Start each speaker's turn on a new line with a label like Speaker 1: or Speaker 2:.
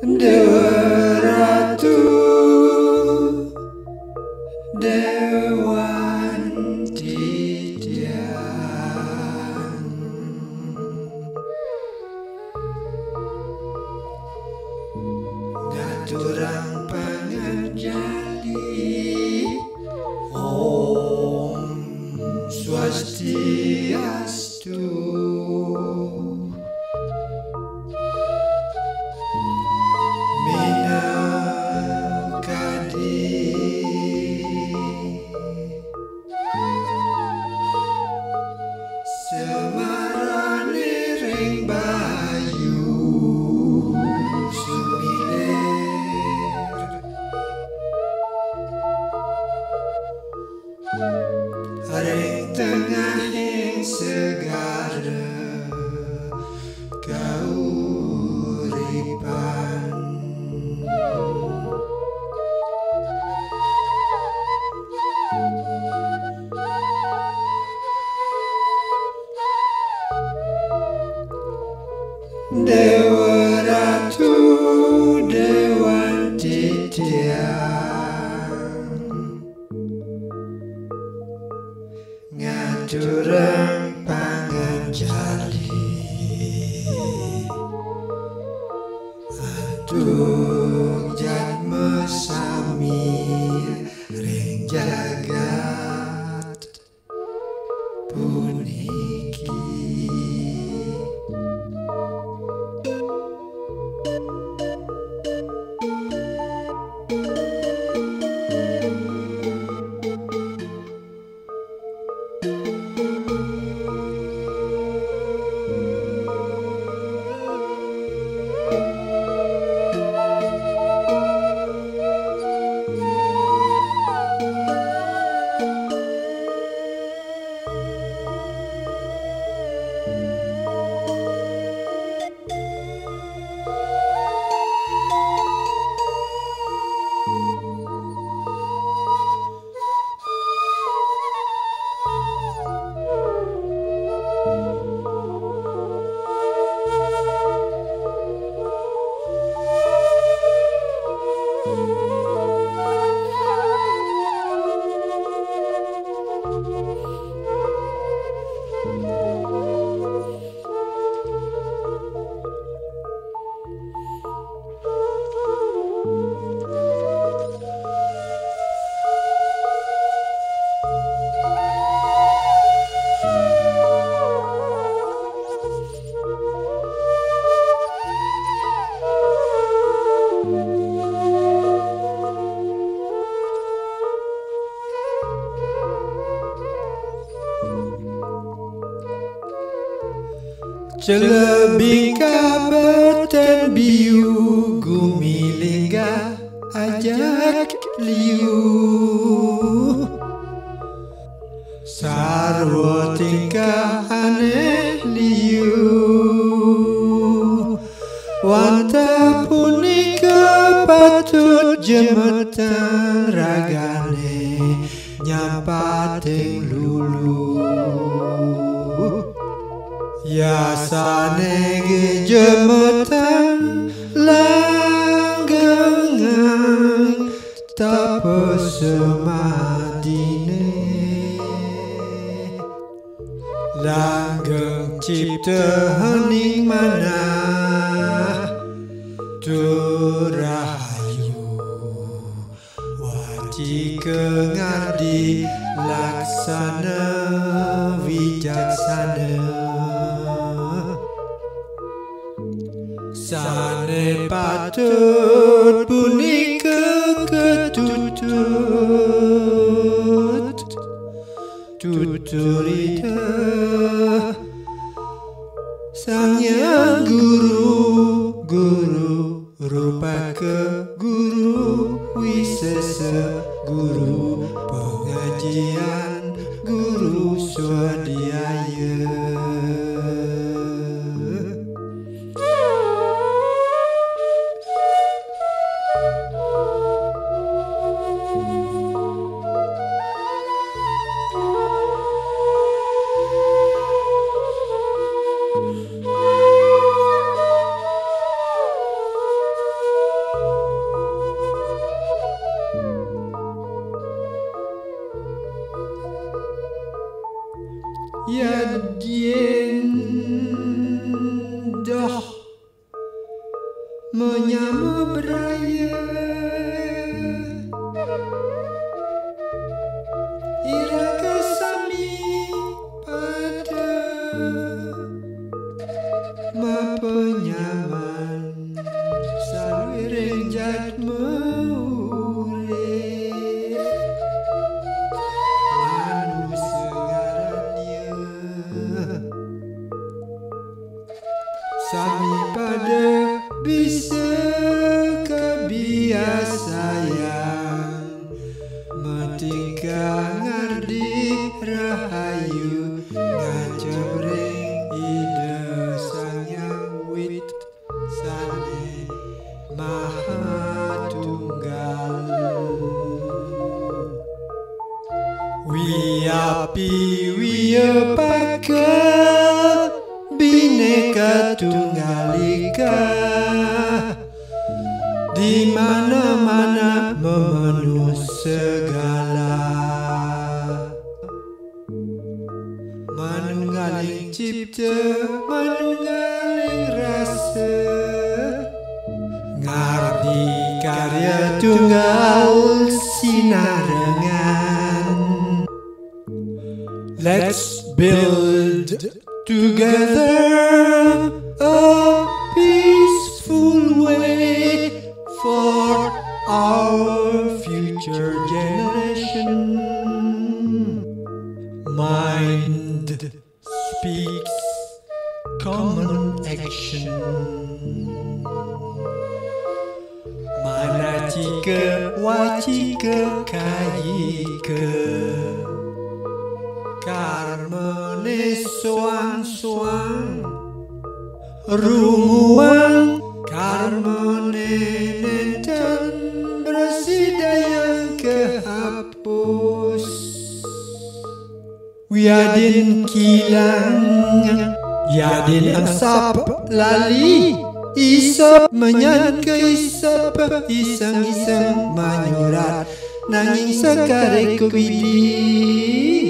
Speaker 1: Dewa Ratu, Dewan Titian, ngaturang pangerjali, Om Swastiastu. Semarane ring bayu sumilir, ring tengahing segara kauripan. Dewa Ratu, Dewan Titian, ngaturang pangerjali, aduh jatme sami ring jagat puniki. Celebika beten biu gumilingga ajak liu, sarwa tingkah aneh liu, wanta punika patut jemeten ragane nyapating lulu. Yasane gejemetan langgengan tapa semadine, langgeng cipta hening mana turahayu, waci kengadi laksana wijaksana. Sane patut punika ketutut, tuturita sang yang guru, guru rupa ke guru wisesa, guru pengajian, guru swadhyaya. menyama beraya ira sami pada ma penyaman saluring jat meure manusia ngarannya sami pada bisa kebiasaan metingkah ngardi rahayu ngajabring ide sang yang wit sane maha tunggal wiapi wiepaka bineka tunggal ika di mana-mana memenuh segala manunggaling cipta manunggaling rasa ngardi karya tunggal sinarengan. Let's build together a peaceful way for our future generation. Mind speaks, common action. Manacika wacika kayika karmane soang-soang rumuang karmane nenten bersidayang kehapus wiadin kilang yadin asap lali isap menyan ke isap iseng-iseng manyurat nanging sekare kewidi